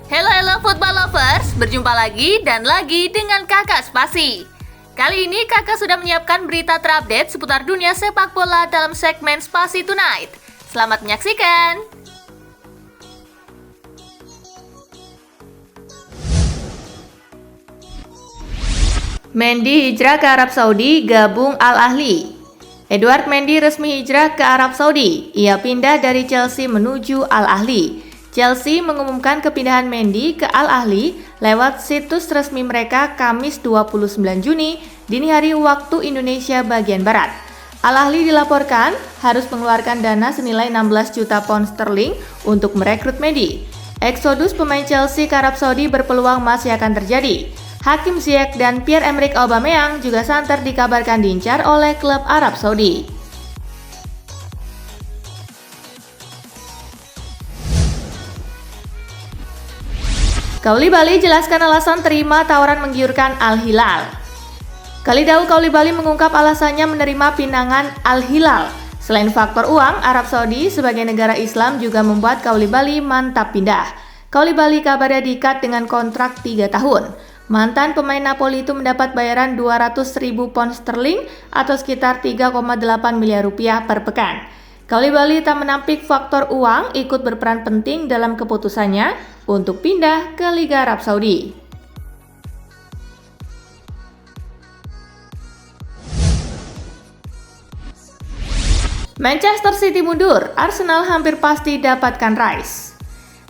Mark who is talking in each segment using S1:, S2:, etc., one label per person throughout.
S1: Halo football lovers, berjumpa lagi dan lagi dengan Kakak Spasi. Kali ini Kakak sudah menyiapkan berita terupdate seputar dunia sepak bola dalam segmen Spasi Tonight. Selamat menyaksikan. Mendy hijrah ke Arab Saudi, gabung Al Ahly. Edouard Mendy resmi hijrah ke Arab Saudi. Ia pindah dari Chelsea menuju Al Ahly. Chelsea mengumumkan kepindahan Mendy ke Al Ahly lewat situs resmi mereka Kamis 29 Juni dini hari waktu Indonesia bagian Barat. Al Ahly dilaporkan harus mengeluarkan dana senilai 16 juta pound sterling untuk merekrut Mendy. Eksodus pemain Chelsea ke Arab Saudi berpeluang masih akan terjadi. Hakim Ziyech dan Pierre-Emerick Aubameyang juga santer dikabarkan diincar oleh klub Arab Saudi. Koulibaly jelaskan alasan terima tawaran menggiurkan Al Hilal. Khalidou Koulibaly mengungkap alasannya menerima pinangan Al Hilal. Selain faktor uang, Arab Saudi sebagai negara Islam juga membuat Koulibaly mantap pindah. Koulibaly kabarnya diikat dengan kontrak 3 tahun. Mantan pemain Napoli itu mendapat bayaran 200.000 pound sterling atau sekitar 3,8 miliar rupiah per pekan. Koulibaly tak menampik faktor uang ikut berperan penting dalam keputusannya untuk pindah ke Liga Arab Saudi. Manchester City mundur, Arsenal hampir pasti dapatkan Rice.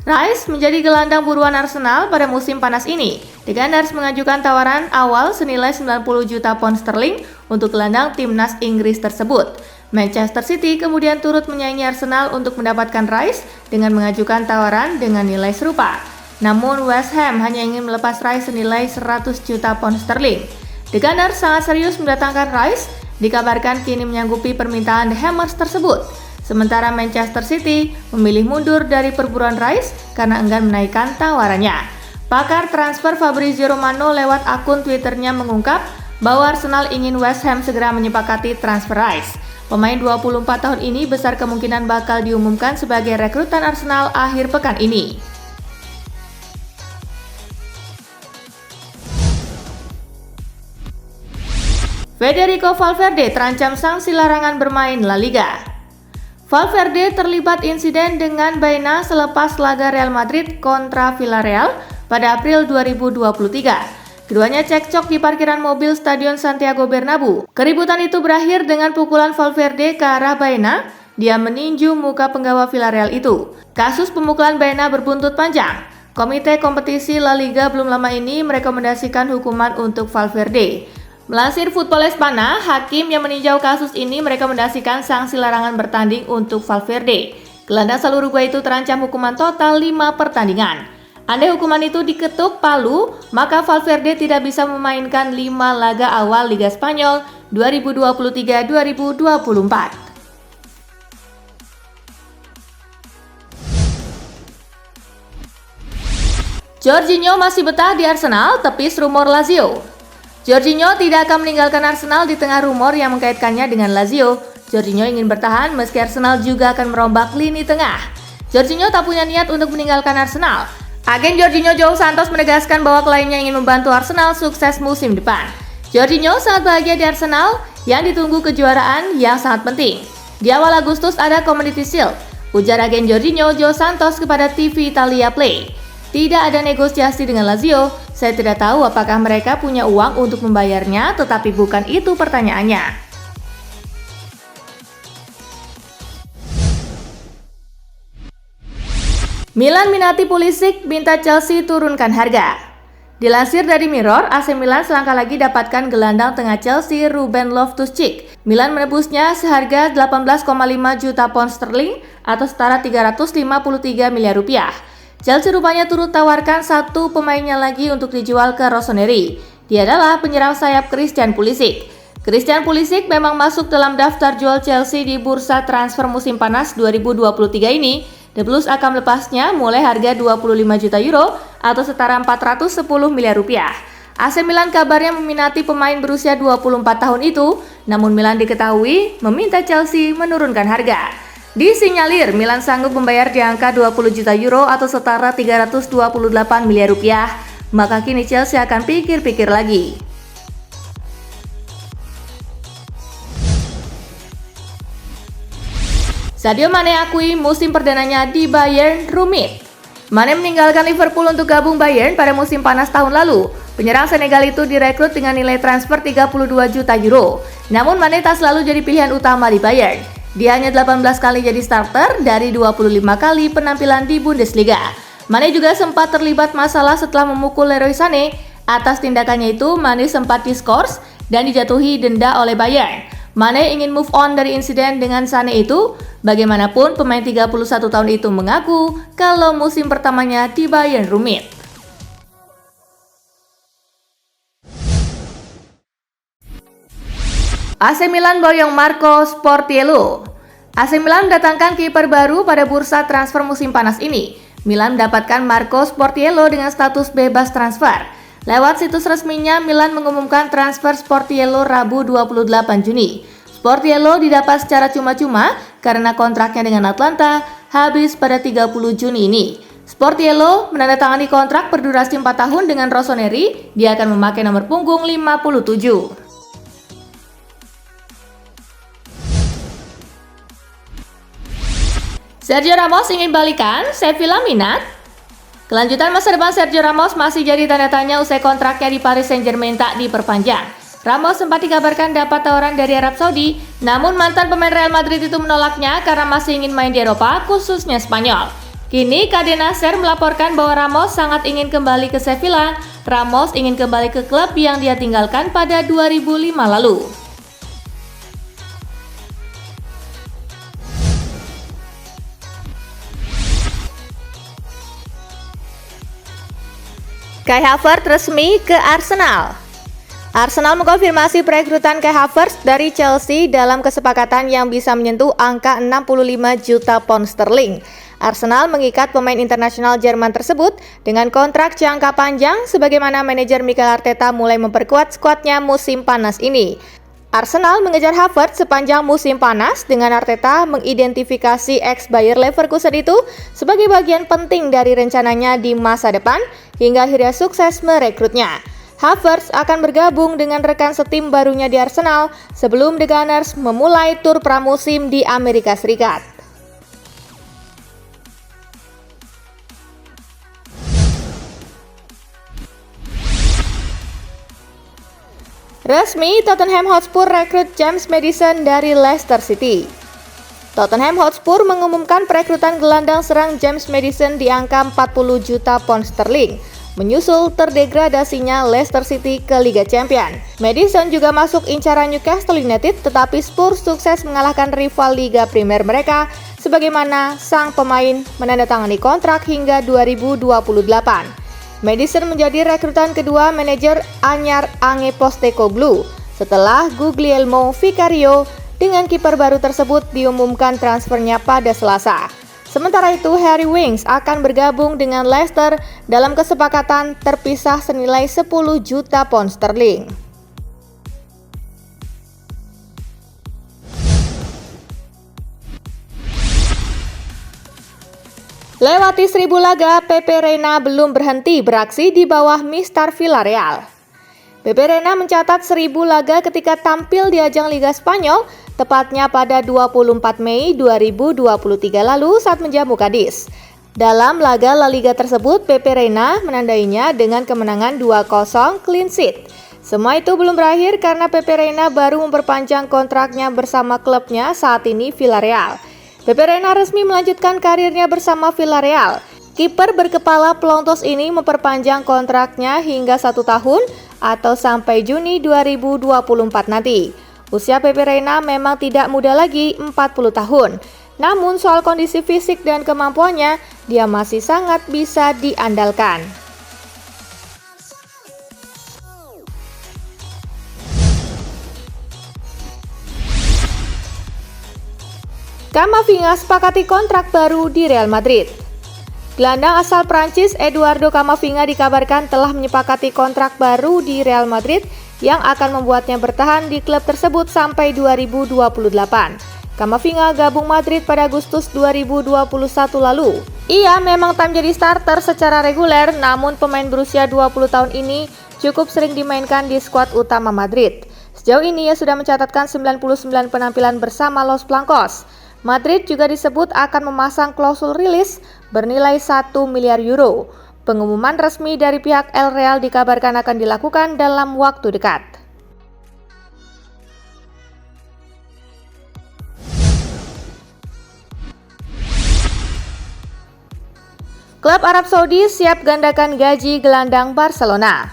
S1: Rice menjadi gelandang buruan Arsenal pada musim panas ini dengan harus mengajukan tawaran awal senilai 90 juta pound sterling untuk gelandang timnas Inggris tersebut. Manchester City kemudian turut menyaingi Arsenal untuk mendapatkan Rice dengan mengajukan tawaran dengan nilai serupa. Namun West Ham hanya ingin melepas Rice senilai 100 juta pound sterling. The Gunners sangat serius mendatangkan Rice, dikabarkan kini menyanggupi permintaan The Hammers tersebut. Sementara Manchester City memilih mundur dari perburuan Rice karena enggan menaikkan tawarannya. Pakar transfer Fabrizio Romano lewat akun Twitternya mengungkap bahwa Arsenal ingin West Ham segera menyepakati transfer Rice. Pemain 24 tahun ini besar kemungkinan bakal diumumkan sebagai rekrutan Arsenal akhir pekan ini. Federico Valverde terancam sanksi larangan bermain La Liga. Valverde terlibat insiden dengan Baena selepas laga Real Madrid kontra Villarreal pada April 2023. Keduanya cekcok di parkiran mobil Stadion Santiago Bernabeu. Keributan itu berakhir dengan pukulan Valverde ke arah Baena. Dia meninju muka penggawa Villarreal itu. Kasus pemukulan Baena berbuntut panjang. Komite kompetisi La Liga belum lama ini merekomendasikan hukuman untuk Valverde. Melansir Football Espana, hakim yang meninjau kasus ini merekomendasikan sanksi larangan bertanding untuk Valverde. Gelandang asal Uruguay itu terancam hukuman total 5 pertandingan. Andai hukuman itu diketuk palu, maka Valverde tidak bisa memainkan 5 laga awal Liga Spanyol 2023-2024. Jorginho masih betah di Arsenal, tepis rumor Lazio. Jorginho tidak akan meninggalkan Arsenal di tengah rumor yang mengkaitkannya dengan Lazio. Jorginho ingin bertahan meski Arsenal juga akan merombak lini tengah. Jorginho tak punya niat untuk meninggalkan Arsenal. Agen Jorginho João Santos menegaskan bahwa kliennya ingin membantu Arsenal sukses musim depan. Jorginho sangat bahagia di Arsenal yang ditunggu kejuaraan yang sangat penting. Di awal Agustus ada Community Shield, ujar agen Jorginho João Santos kepada TV Italia Play. Tidak ada negosiasi dengan Lazio. Saya tidak tahu apakah mereka punya uang untuk membayarnya, tetapi bukan itu pertanyaannya. Milan minati Pulisic, minta Chelsea turunkan harga. Dilansir dari Mirror, AC Milan selangkah lagi dapatkan gelandang tengah Chelsea Ruben Loftus-Cheek. Milan menebusnya seharga 18,5 juta pound sterling atau setara 353 miliar rupiah. Chelsea rupanya turut tawarkan satu pemainnya lagi untuk dijual ke Rossoneri. Dia adalah penyerang sayap Christian Pulisic. Christian Pulisic memang masuk dalam daftar jual Chelsea di bursa transfer musim panas 2023 ini. The Blues akan melepasnya mulai harga 25 juta euro atau setara 410 miliar rupiah. AC Milan kabarnya meminati pemain berusia 24 tahun itu, namun Milan diketahui meminta Chelsea menurunkan harga. Disinyalir Milan sanggup membayar di angka 20 juta euro atau setara 328 miliar rupiah, maka kini Chelsea akan pikir-pikir lagi. Sadio Mane akui musim perdananya di Bayern rumit. Mane meninggalkan Liverpool untuk gabung Bayern pada musim panas tahun lalu. Penyerang Senegal itu direkrut dengan nilai transfer 32 juta euro. Namun Mane tak selalu jadi pilihan utama di Bayern. Dia hanya 18 kali jadi starter dari 25 kali penampilan di Bundesliga. Mane juga sempat terlibat masalah setelah memukul Leroy Sané. Atas tindakannya itu, Mane sempat diskors dan dijatuhi denda oleh Bayern. Mane ingin move on dari insiden dengan Sané itu. Bagaimanapun, pemain 31 tahun itu mengaku kalau musim pertamanya di Bayern rumit. AC Milan boyong Marco Sportiello. AC Milan mendatangkan kiper baru pada bursa transfer musim panas ini. Milan mendapatkan Marco Sportiello dengan status bebas transfer. Lewat situs resminya, Milan mengumumkan transfer Sportiello Rabu 28 Juni. Sportiello didapat secara cuma-cuma karena kontraknya dengan Atlanta habis pada 30 Juni ini. Sportiello menandatangani kontrak berdurasi 4 tahun dengan Rossoneri. Dia akan memakai nomor punggung 57. Sergio Ramos ingin balikan, Sevilla minat. Kelanjutan masa depan Sergio Ramos masih jadi tanda tanya usai kontraknya di Paris Saint-Germain tak diperpanjang. Ramos sempat dikabarkan dapat tawaran dari Arab Saudi, namun mantan pemain Real Madrid itu menolaknya karena masih ingin main di Eropa, khususnya Spanyol. Kini Cadena Ser melaporkan bahwa Ramos sangat ingin kembali ke Sevilla. Ramos ingin kembali ke klub yang dia tinggalkan pada 2005 lalu. Kai Havertz resmi ke Arsenal. Arsenal mengkonfirmasi perekrutan Kai Havertz dari Chelsea dalam kesepakatan yang bisa menyentuh angka 65 juta pound sterling. Arsenal mengikat pemain internasional Jerman tersebut dengan kontrak jangka panjang sebagaimana manajer Mikel Arteta mulai memperkuat skuadnya musim panas ini. Arsenal mengejar Havertz sepanjang musim panas dengan Arteta mengidentifikasi ex-Bayer Leverkusen itu sebagai bagian penting dari rencananya di masa depan hingga akhirnya sukses merekrutnya. Havertz akan bergabung dengan rekan setim barunya di Arsenal sebelum The Gunners memulai tur pramusim di Amerika Serikat. Resmi, Tottenham Hotspur rekrut James Maddison dari Leicester City. Tottenham Hotspur mengumumkan perekrutan gelandang serang James Maddison di angka 40 juta pound sterling, menyusul terdegradasinya Leicester City ke Liga Champions. Maddison juga masuk incaran Newcastle United, tetapi Spurs sukses mengalahkan rival Liga Primer mereka, sebagaimana sang pemain menandatangani kontrak hingga 2028. Maddison menjadi rekrutan kedua manajer anyar Ange Postecoglou setelah Guglielmo Vicario. Dengan kiper baru tersebut diumumkan transfernya pada Selasa. Sementara itu, Harry Winks akan bergabung dengan Leicester dalam kesepakatan terpisah senilai 10 juta pound sterling. Lewati 1000 laga, Pepe Reina belum berhenti beraksi di bawah Mistar Villarreal. Pepe Reina mencatat 1000 laga ketika tampil di ajang Liga Spanyol, tepatnya pada 24 Mei 2023 lalu saat menjamu Cadiz. Dalam laga La Liga tersebut, Pepe Reina menandainya dengan kemenangan 2-0 clean sheet. Semua itu belum berakhir karena Pepe Reina baru memperpanjang kontraknya bersama klubnya saat ini Villarreal. Pepe Reina resmi melanjutkan karirnya bersama Villarreal. Kiper berkepala pelontos ini memperpanjang kontraknya hingga 1 tahun atau sampai Juni 2024 nanti. Usia Pepe Reina memang tidak muda lagi, 40 tahun. Namun soal kondisi fisik dan kemampuannya, dia masih sangat bisa diandalkan. Camavinga sepakati kontrak baru di Real Madrid. Gelandang asal Prancis Eduardo Camavinga dikabarkan telah menyepakati kontrak baru di Real Madrid yang akan membuatnya bertahan di klub tersebut sampai 2028. Camavinga gabung Madrid pada Agustus 2021 lalu. Ia memang tak menjadi starter secara reguler, namun pemain berusia 20 tahun ini cukup sering dimainkan di skuad utama Madrid. Sejauh ini ia sudah mencatatkan 99 penampilan bersama Los Blancos. Madrid juga disebut akan memasang klausul rilis bernilai 1 miliar euro. Pengumuman resmi dari pihak El Real dikabarkan akan dilakukan dalam waktu dekat. Klub Arab Saudi siap gandakan gaji gelandang Barcelona.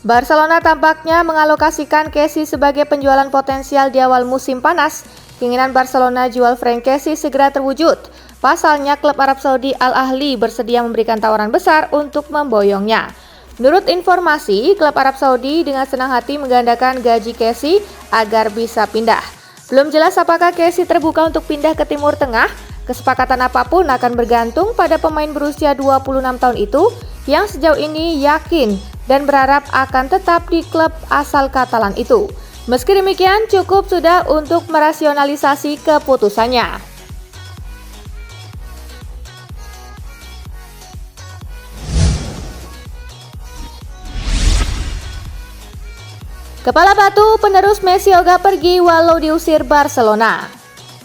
S1: Barcelona tampaknya mengalokasikan Kessie sebagai penjualan potensial di awal musim panas. Keinginan Barcelona jual Franck Kessie segera terwujud. Pasalnya, klub Arab Saudi Al Ahly bersedia memberikan tawaran besar untuk memboyongnya. Menurut informasi, klub Arab Saudi dengan senang hati menggandakan gaji Kessie agar bisa pindah. Belum jelas apakah Kessie terbuka untuk pindah ke Timur Tengah. Kesepakatan apapun akan bergantung pada pemain berusia 26 tahun itu yang sejauh ini yakin dan berharap akan tetap di klub asal Katalan itu. Meski demikian, cukup sudah untuk merasionalisasi keputusannya. Kepala batu penerus Messi ogah pergi walau diusir Barcelona.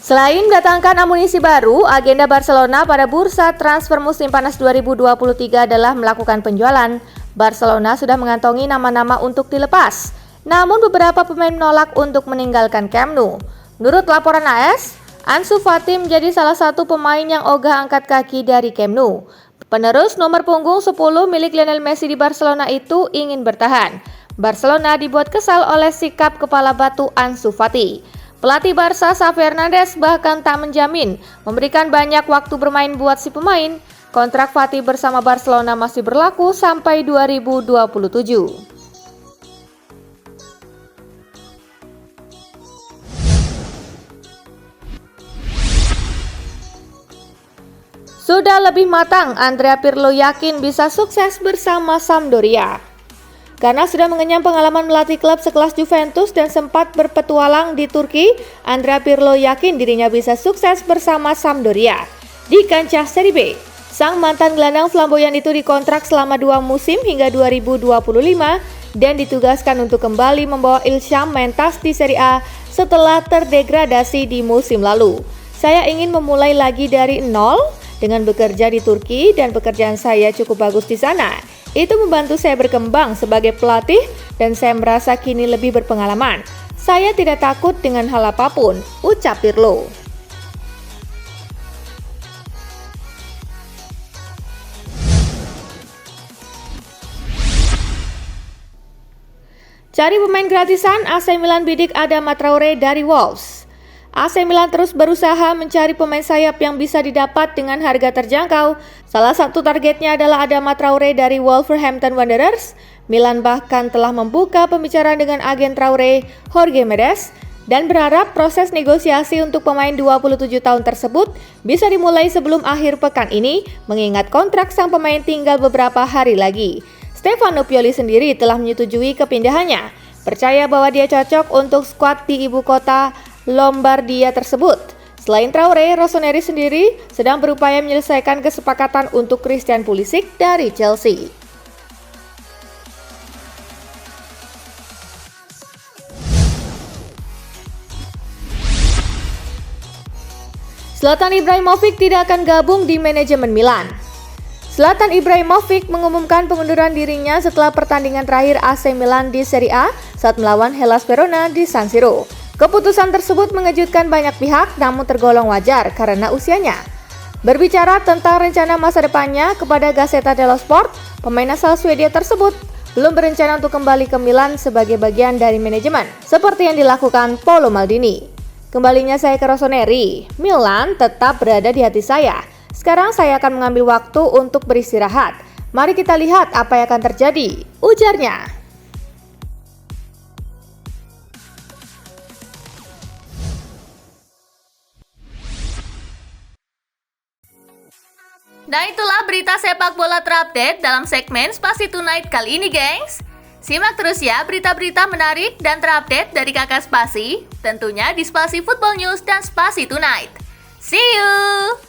S1: Selain mendatangkan amunisi baru, agenda Barcelona pada bursa transfer musim panas 2023 adalah melakukan penjualan. Barcelona sudah mengantongi nama-nama untuk dilepas. Namun beberapa pemain menolak untuk meninggalkan Camp Nou. Menurut laporan AS, Ansu Fati menjadi salah satu pemain yang ogah angkat kaki dari Camp Nou. Penerus nomor punggung 10 milik Lionel Messi di Barcelona itu ingin bertahan. Barcelona dibuat kesal oleh sikap kepala batu Ansu Fati. Pelatih Barca Xavi Hernandez bahkan tak menjamin memberikan banyak waktu bermain buat si pemain. Kontrak Fati bersama Barcelona masih berlaku sampai 2027. Sudah lebih matang, Andrea Pirlo yakin bisa sukses bersama Sampdoria. Karena sudah mengenyam pengalaman melatih klub sekelas Juventus dan sempat berpetualang di Turki, Andrea Pirlo yakin dirinya bisa sukses bersama Sampdoria di kancah Serie B. Sang mantan gelandang flamboyan itu dikontrak selama 2 musim hingga 2025 dan ditugaskan untuk kembali membawa Il Sham mentas di Serie A setelah terdegradasi di musim lalu. Saya ingin memulai lagi dari nol dengan bekerja di Turki dan pekerjaan saya cukup bagus di sana. Itu membantu saya berkembang sebagai pelatih dan saya merasa kini lebih berpengalaman. Saya tidak takut dengan hal apapun, ucap Pirlo. Cari pemain gratisan, AC Milan bidik Adama Traore dari Wolves. AC Milan terus berusaha mencari pemain sayap yang bisa didapat dengan harga terjangkau. Salah satu targetnya adalah Adama Traore dari Wolverhampton Wanderers. Milan bahkan telah membuka pembicaraan dengan agen Traore, Jorge Mendes, dan berharap proses negosiasi untuk pemain 27 tahun tersebut bisa dimulai sebelum akhir pekan ini, mengingat kontrak sang pemain tinggal beberapa hari lagi. Stefano Pioli sendiri telah menyetujui kepindahannya, percaya bahwa dia cocok untuk skuad di ibu kota Lombardia tersebut. Selain Traore, Rossoneri sendiri sedang berupaya menyelesaikan kesepakatan untuk Christian Pulisic dari Chelsea. Zlatan Ibrahimovic tidak akan gabung di manajemen Milan. Zlatan Ibrahimovic mengumumkan pengunduran dirinya setelah pertandingan terakhir AC Milan di Serie A saat melawan Hellas Verona di San Siro. Keputusan tersebut mengejutkan banyak pihak namun tergolong wajar karena usianya. Berbicara tentang rencana masa depannya kepada Gazzetta dello Sport, pemain asal Swedia tersebut belum berencana untuk kembali ke Milan sebagai bagian dari manajemen, seperti yang dilakukan Paolo Maldini. Kembalinya saya ke Rossoneri, Milan tetap berada di hati saya. Sekarang saya akan mengambil waktu untuk beristirahat. Mari kita lihat apa yang akan terjadi, ujarnya. Dan itulah berita sepak bola terupdate dalam segmen Spasi Tonight kali ini, gengs. Simak terus ya berita-berita menarik dan terupdate dari Kakak Spasi, tentunya di Spasi Football News dan Spasi Tonight. See you!